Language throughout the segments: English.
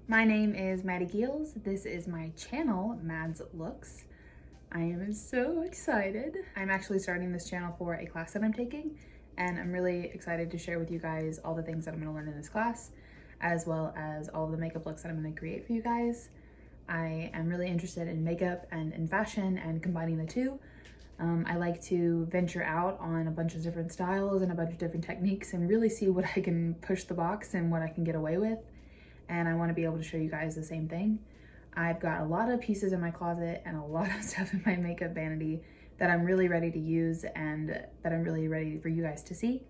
My name is Maddie Geels. This is my channel, Mads Looks. I am so excited. I'm actually starting this channel for a class that I'm taking, and I'm really excited to share with you guys all the things that I'm gonna learn in this class, as well as all of the makeup looks that I'm gonna create for you guys. I am really interested in makeup and in fashion and combining the two. I like to venture out on a bunch of different styles and a bunch of different techniques and really see what I can push the box and what I can get away with. And I want to be able to show you guys the same thing. I've got a lot of pieces in my closet and a lot of stuff in my makeup vanity that I'm really ready to use and that I'm really ready for you guys to see.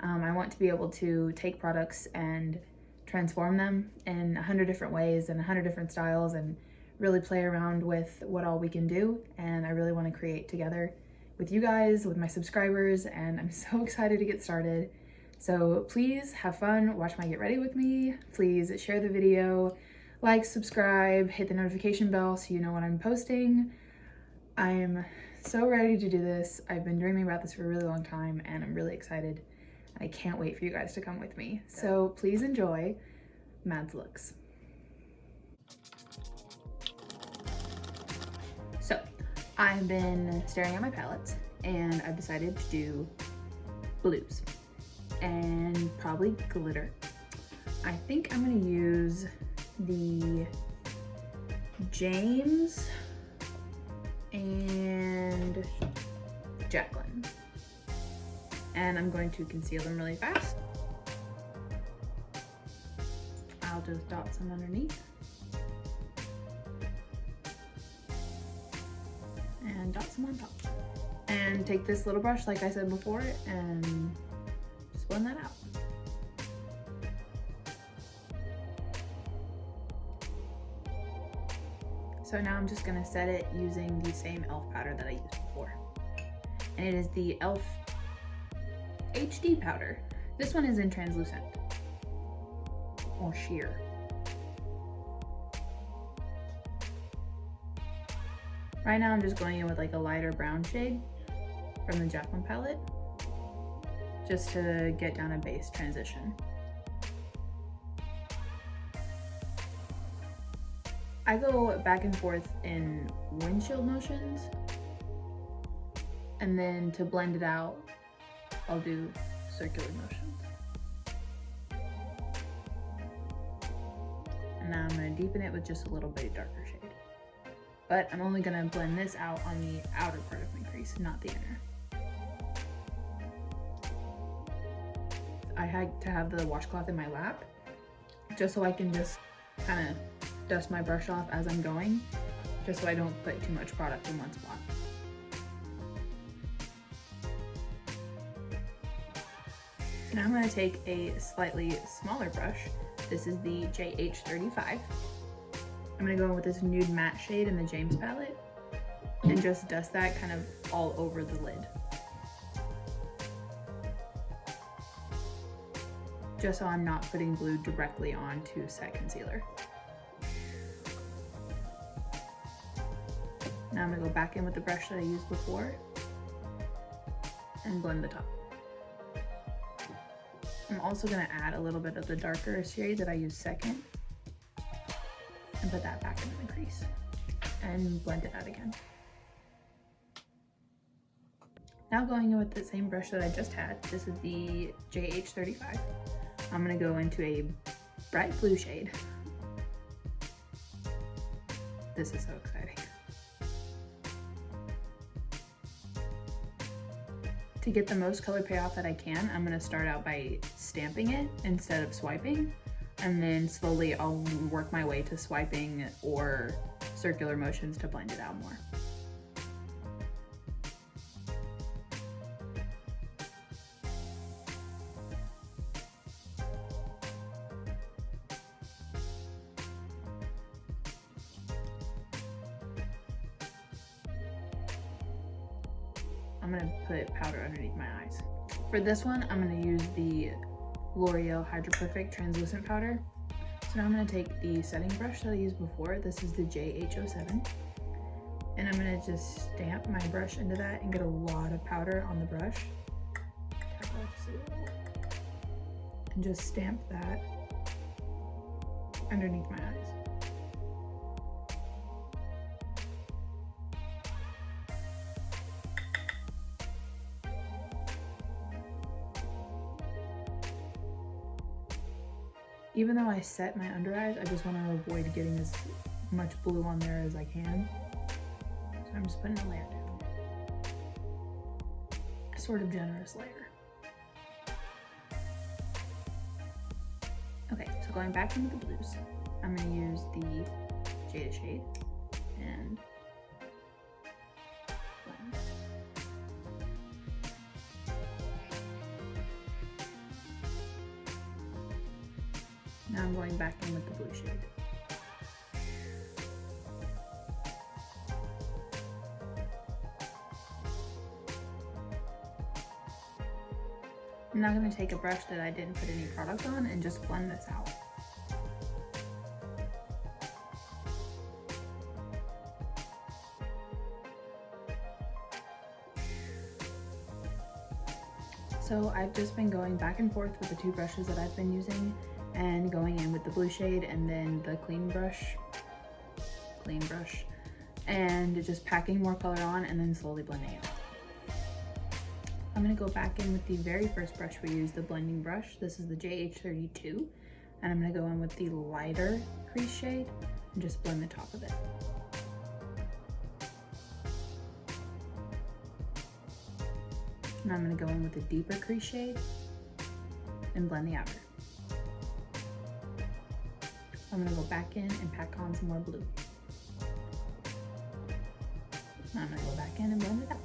I want to be able to take products and transform them in 100 different ways and 100 different styles and really play around with what all we can do. And I really want to create together with you guys, with my subscribers, and I'm so excited to get started. So please have fun, watch my get ready with me. Please share the video, like, subscribe, hit the notification bell so you know when I'm posting. I'm so ready to do this. I've been dreaming about this for a really long time and I'm really excited. I can't wait for you guys to come with me. So please enjoy Mads Looks. So I've been staring at my palettes and I've decided to do blues and probably glitter. I think I'm gonna use the James and Jacqueline. And I'm going to conceal them really fast. I'll just dot some underneath. And dot some on top. And take this little brush, like I said before, and just blend that out. So now I'm just gonna set it using the same e.l.f. powder that I used before. And it is the e.l.f. HD powder. This one is in translucent or sheer. Right now I'm just going in with like a lighter brown shade from the Jacqueline palette, just to get down a base transition. I go back and forth in windshield motions, and then to blend it out, I'll do circular motions. And now I'm gonna deepen it with just a little bit darker shade. But I'm only gonna blend this out on the outer part of my crease, not the inner. I had to have the washcloth in my lap, just so I can just kind of dust my brush off as I'm going, just so I don't put too much product in one spot. Now I'm gonna take a slightly smaller brush. This is the JH35. I'm gonna go in with this nude matte shade in the James palette and just dust that kind of all over the lid. Just so I'm not putting glue directly onto set concealer. Now I'm gonna go back in with the brush that I used before and blend the top. I'm also gonna add a little bit of the darker shade that I used second and put that back into the crease and blend it out again. Now going in with the same brush that I just had, this is the JH35. I'm gonna go into a bright blue shade. This is so exciting. To get the most color payoff that I can, I'm gonna start out by stamping it instead of swiping, and then slowly I'll work my way to swiping or circular motions to blend it out more. I'm gonna put powder underneath my eyes. For this one, I'm gonna use the L'Oreal Hydro Perfect translucent powder. So now I'm gonna take the setting brush that I used before. This is the JH07. And I'm gonna just stamp my brush into that and get a lot of powder on the brush. And just stamp that underneath my eyes. Even though I set my under eyes, I just want to avoid getting as much blue on there as I can. So I'm just putting a layer down. A sort of generous layer. Okay, so going back into the blues, I'm going to use the Jada shade and blend. Now I'm going back in with the blue shade. I'm now going to take a brush that I didn't put any product on and just blend this out. So I've just been going back and forth with the two brushes that I've been using and going in with the blue shade and then the clean brush, and just packing more color on and then slowly blending it. I'm going to go back in with the very first brush we used, the blending brush. This is the JH32, and I'm going to go in with the lighter crease shade and just blend the top of it. And I'm going to go in with the deeper crease shade and blend the outer. I'm going to go back in and pack on some more blue. Now I'm going to go back in and blend it out.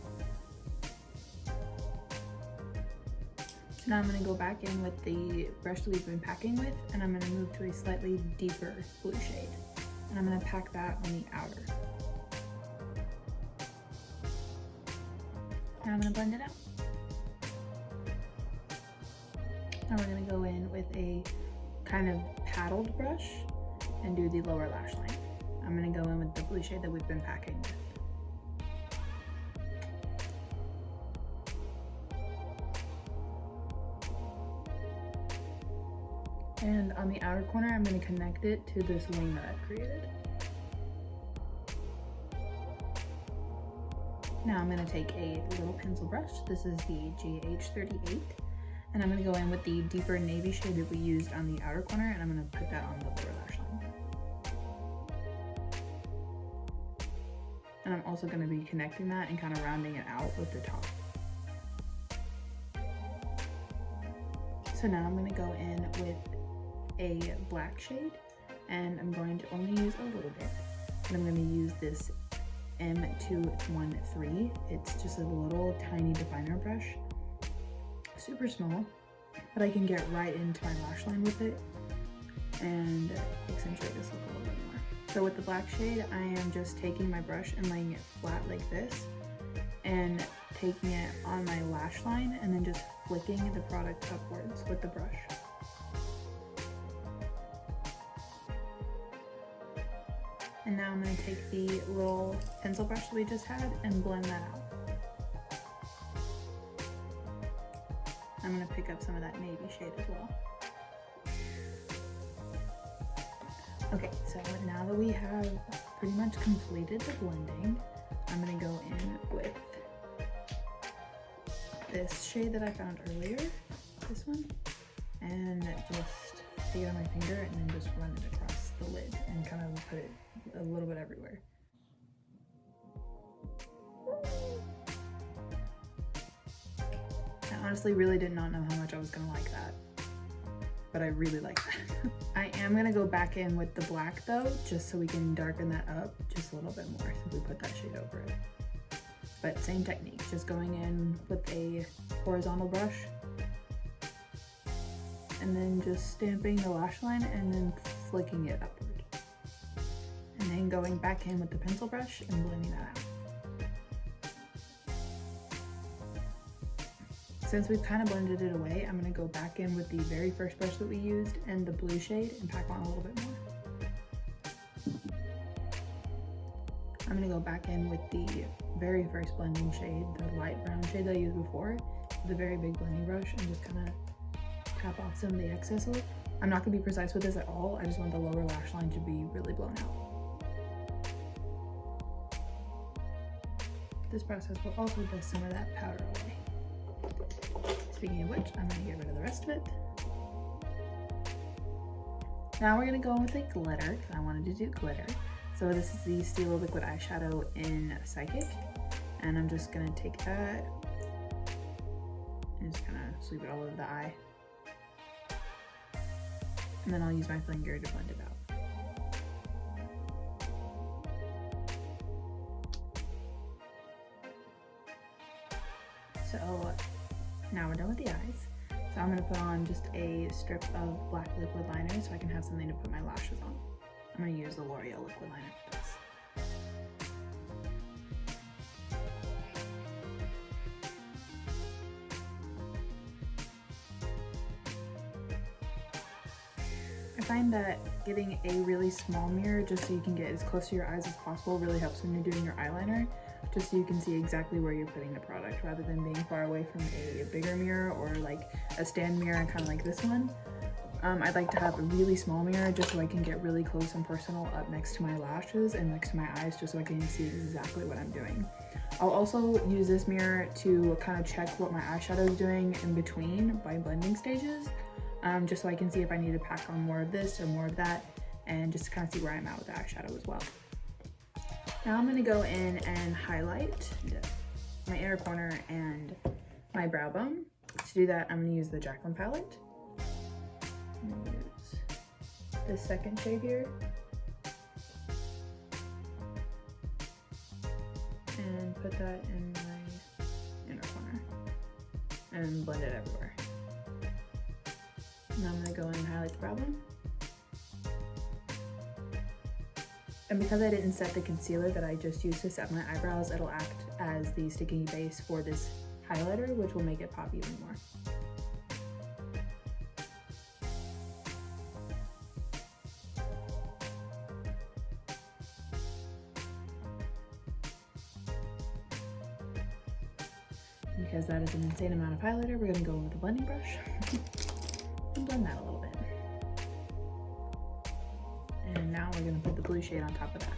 Now I'm going to go back in with the brush that we've been packing with, and I'm going to move to a slightly deeper blue shade. And I'm going to pack that on the outer. Now I'm going to blend it out. Now we're going to go in with a kind of paddled brush and do the lower lash line. I'm going to go in with the blue shade that we've been packing with. And on the outer corner, I'm going to connect it to this wing that I've created. Now I'm going to take a little pencil brush. This is the GH38. And I'm going to go in with the deeper navy shade that we used on the outer corner, and I'm going to put that on the lower lash line. And I'm also going to be connecting that and kind of rounding it out with the top. So now I'm going to go in with a black shade, and I'm going to only use a little bit. And I'm going to use this M213. It's just a little tiny definer brush. Super small, but I can get right into my lash line with it and accentuate this look a little bit more. So with the black shade, I am just taking my brush and laying it flat like this and taking it on my lash line and then just flicking the product upwards with the brush. And now I'm going to take the little pencil brush that we just had and blend that out. I'm going to pick up some of that navy shade as well. Okay, so now that we have pretty much completed the blending, I'm going to go in with this shade that I found earlier, this one, and just take it on my finger and then just run it across the lid and kind of put it a little bit everywhere. I honestly really did not know how much I was gonna like that, but I really like that. I am gonna go back in with the black though, just so we can darken that up just a little bit more since we put that shade over it. But same technique, just going in with a horizontal brush and then just stamping the lash line and then flicking it upward. And then going back in with the pencil brush and blending that out. Since we've kind of blended it away, I'm going to go back in with the very first brush that we used and the blue shade and pack on a little bit more. I'm going to go back in with the very first blending shade, the light brown shade that I used before, the very big blending brush, and just kind of tap off some of the excess. I'm not going to be precise with this at all. I just want the lower lash line to be really blown out. This process will also dust some of that powder away. Speaking of which, I'm going to get rid of the rest of it. Now we're going to go in with a glitter, because I wanted to do glitter. So this is the Steel Liquid Eyeshadow in Psychic. And I'm just going to take that and just kind of sweep it all over the eye. And then I'll use my finger to blend it out. So now we're done with the eyes. So I'm gonna put on just a strip of black liquid liner so I can have something to put my lashes on. I'm gonna use the L'Oreal liquid liner for this. I find that getting a really small mirror just so you can get as close to your eyes as possible really helps when you're doing your eyeliner, just so you can see exactly where you're putting the product rather than being far away from a bigger mirror or like a stand mirror kind of like this one. I'd like to have a really small mirror just so I can get really close and personal up next to my lashes and next to my eyes just so I can see exactly what I'm doing. I'll also use this mirror to kind of check what my eyeshadow is doing in between by blending stages, just so I can see if I need to pack on more of this or more of that, and just kind of see where I'm at with the eyeshadow as well. Now I'm going to go in and highlight my inner corner and my brow bone. To do that, I'm going to use the Jaclyn palette. I'm going to use this second shade here. And put that in my inner corner. And blend it everywhere. Now I'm going to go in and highlight the brow bone. And because I didn't set the concealer that I just used to set my eyebrows, it'll act as the sticky base for this highlighter, which will make it pop even more. Because that is an insane amount of highlighter, we're going to go in with a blending brush and blend that a little bit. And now we're going to put the blue shade on top of that.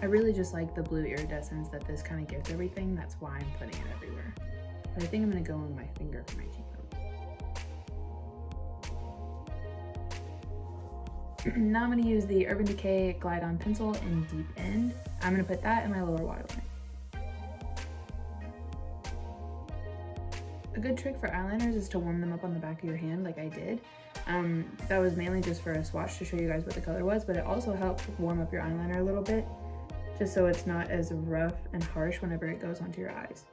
I really just like the blue iridescence that this kind of gives everything. That's why I'm putting it everywhere. But I think I'm going to go in with my finger for my cheekbones. Now I'm going to use the Urban Decay Glide On Pencil in Deep End. I'm going to put that in my lower waterline. A good trick for eyeliners is to warm them up on the back of your hand like I did. That was mainly just for a swatch to show you guys what the color was, but it also helped warm up your eyeliner a little bit, just so it's not as rough and harsh whenever it goes onto your eyes.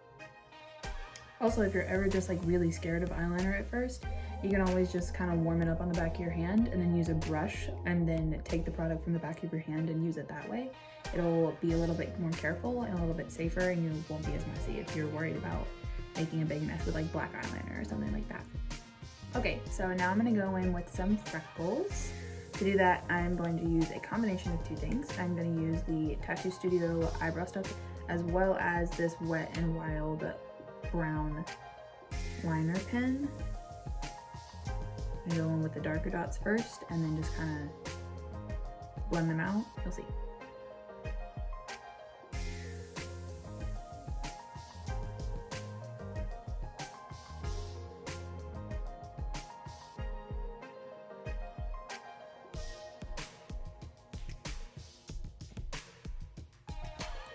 Also, if you're ever just like really scared of eyeliner at first, you can always just kind of warm it up on the back of your hand and then use a brush and then take the product from the back of your hand and use it that way. It'll be a little bit more careful and a little bit safer, and you won't be as messy if you're worried about making a big mess with like black eyeliner or something like that. Okay, so now I'm gonna go in with some freckles. To do that, I'm going to use a combination of two things. I'm gonna use the Tattoo Studio eyebrow stuff as well as this Wet n Wild brown liner pen. I go in with the darker dots first and then just kind of blend them out. You'll see.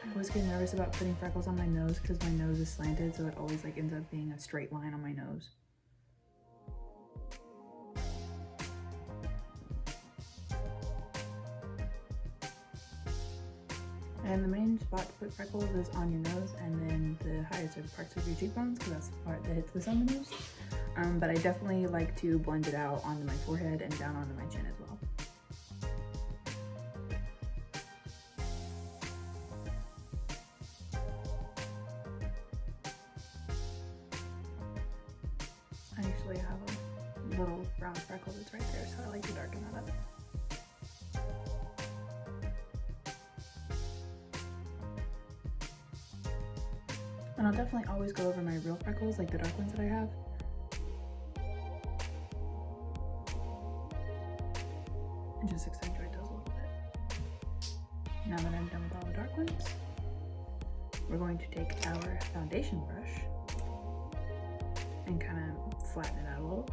I always get nervous about putting freckles on my nose because my nose is slanted, so it always like ends up being a straight line on my nose. And the main spot to put freckles is on your nose and then the highest parts of your cheekbones, because that's the part that hits the sun the most. But I definitely like to blend it out onto my forehead and down onto my chin as well. I actually have a little brown freckle that's right there, so I like to darken that up. definitely always go over my real freckles, like the dark ones that I have. And just accentuate those a little bit. Now that I'm done with all the dark ones, we're going to take our foundation brush and kind of flatten it out a little.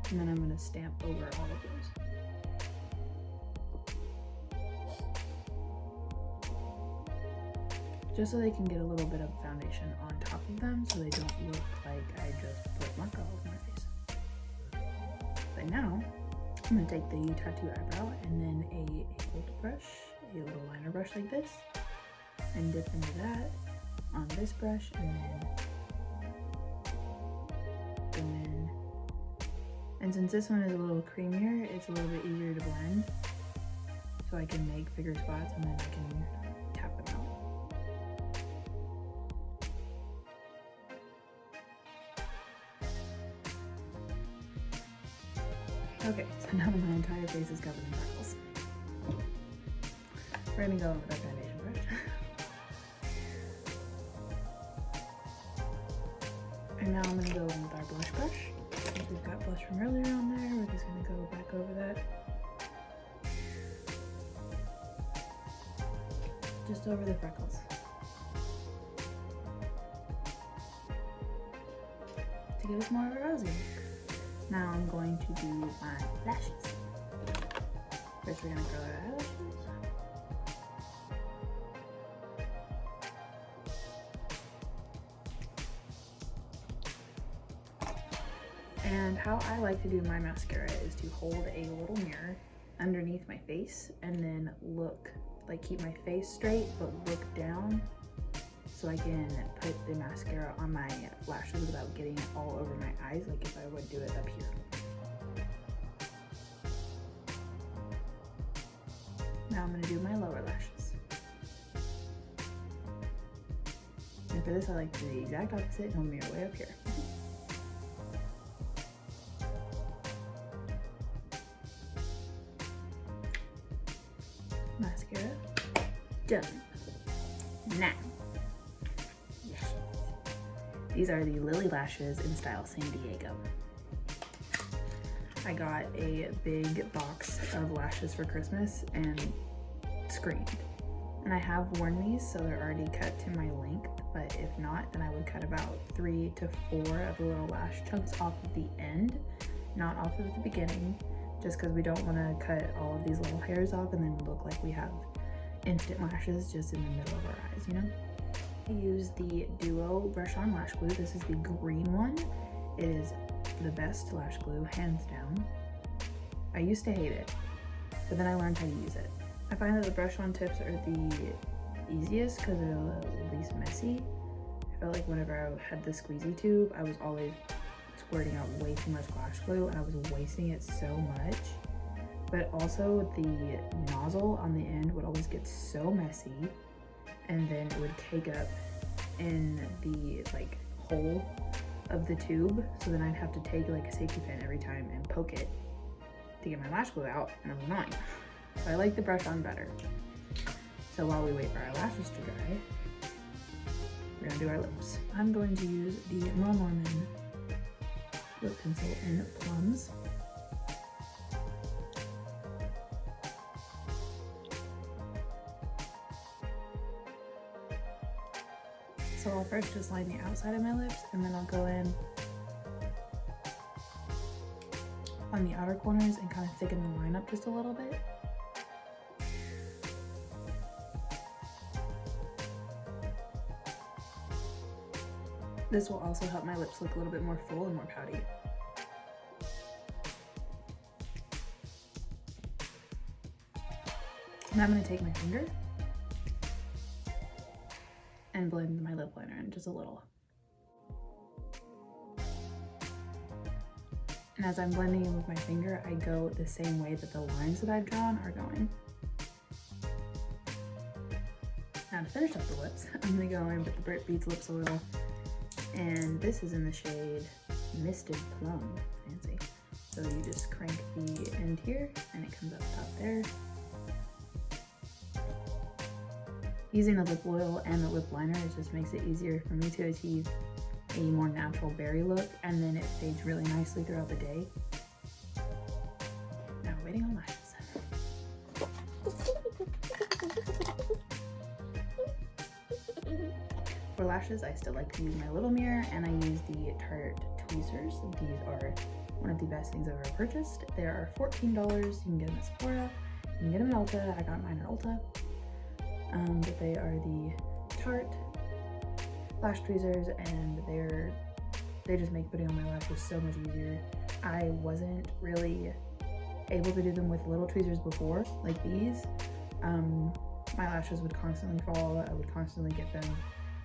And then I'm going to stamp over all of those. Just so they can get a little bit of foundation on top of them so they don't look like I just put marker all over my face. But now, I'm going to take the tattoo eyebrow and then a gold brush, a little liner brush like this, and dip into that on this brush, and then go in. And since this one is a little creamier, it's a little bit easier to blend. So I can make bigger spots and then I can tap them out. Okay, so now that my entire face is covered in freckles, we're gonna go with our foundation brush. And now I'm gonna go in with our blush brush. We've got blush from earlier on there. We're just gonna go back over that. Just over the freckles. To give us more of a rosy look. Now I'm going to do my lashes. First we're gonna curl our eyelashes. And how I like to do my mascara is to hold a little mirror underneath my face and then look, like keep my face straight but look down so I can put the mascara on my lashes without getting it all over my eyes like if I would do it up here. Now I'm gonna do my lower lashes. And for this I like to do the exact opposite and hold the mirror way up here. Mascara done. Now, yes, these are the Lily Lashes in style San Diego. I got a big box of lashes for Christmas and screamed. And I have worn these, so they're already cut to my length, but if not, then I would cut about 3 to 4 of the little lash chunks off of the end, not off of the beginning, just because we don't want to cut all of these little hairs off and then look like we have instant lashes just in the middle of our eyes, you know? I use the Duo Brush On Lash Glue. This is the green one. It is the best lash glue, hands down. I used to hate it, but then I learned how to use it. I find that the brush on tips are the easiest because they're the least messy. I felt like whenever I had the squeezy tube, I was always squirting out way too much lash glue and I was wasting it so much. But also the nozzle on the end would always get so messy and then it would cake up in the like hole of the tube. So then I'd have to take like a safety pin every time and poke it to get my lash glue out, and it was annoying. So I like the brush on better. So while we wait for our lashes to dry, we're gonna do our lips. I'm going to use the Merle Norman lip pencil in Plums. So I'll first just line the outside of my lips and then I'll go in on the outer corners and kind of thicken the line up just a little bit. This will also help my lips look a little bit more full and more pouty. Now I'm going to take my finger and blend my lip liner in just a little. And as I'm blending in with my finger, I go the same way that the lines that I've drawn are going. Now to finish up the lips, I'm going to go in with the Brit Beats Lips Oil. And this is in the shade Misted Plum. Fancy. So you just crank the end here and it comes up top there. Using the lip oil and the lip liner, it just makes it easier for me to achieve a more natural berry look, and then it fades really nicely throughout the day. Now waiting on lashes. For lashes, I still like to use my little mirror, and I use the Tarte tweezers. These are one of the best things I've ever purchased. They are $14. You can get them at Sephora, you can get them at Ulta. I got mine at Ulta. But they are the Tarte lash tweezers, and they just make putting on my lashes so much easier. I wasn't really able to do them with little tweezers before, like these. My lashes would constantly fall. I would constantly get them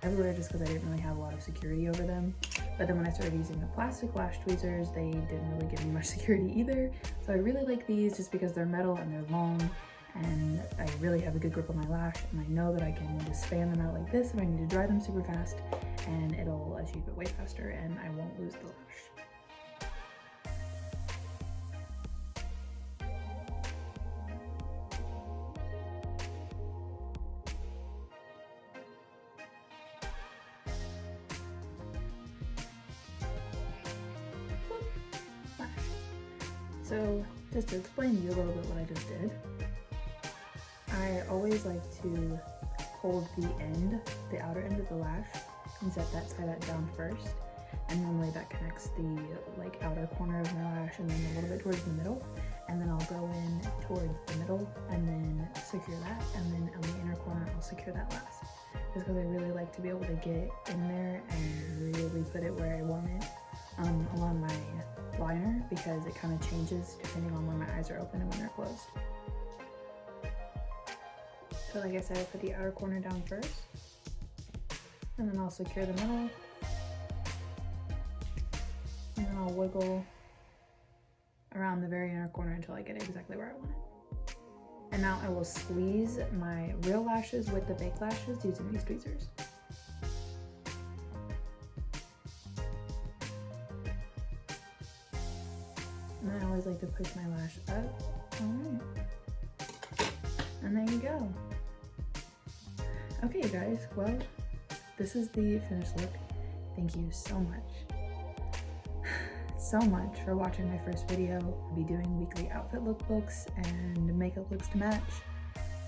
everywhere just because I didn't really have a lot of security over them. But then when I started using the plastic lash tweezers, they didn't really give me much security either. So I really like these just because they're metal and they're long, and I really have a good grip on my lash, and I know that I can just fan them out like this if I need to dry them super fast, and it'll achieve it way faster, and I won't lose the lash. So just to explain to you a little bit what I just did, I always like to hold the outer end of the lash and tie that down first. And normally that connects the outer corner of my lash and then a little bit towards the middle. And then I'll go in towards the middle and then secure that. And then on the inner corner, I'll secure that last. Just because I really like to be able to get in there and really put it where I want it along my liner, because it kind of changes depending on when my eyes are open and when they're closed. So like I said, I put the outer corner down first, and then I'll secure the middle, and then I'll wiggle around the very inner corner until I get it exactly where I want it. And now I will squeeze my real lashes with the fake lashes using these tweezers. And I always like to push my lash up. Alright. And there you go. Okay guys, well, this is the finished look. Thank you so much for watching my first video. I'll be doing weekly outfit lookbooks and makeup looks to match,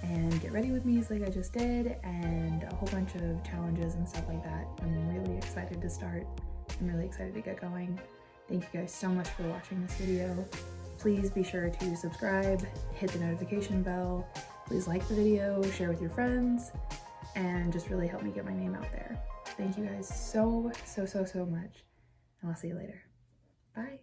and get ready with me's like I just did, and a whole bunch of challenges and stuff like that. I'm really excited to start. I'm really excited to get going. Thank you guys so much for watching this video. Please be sure to subscribe, hit the notification bell, please like the video, share with your friends, and just really help me get my name out there. Thank you guys so much, and I'll see you later. Bye.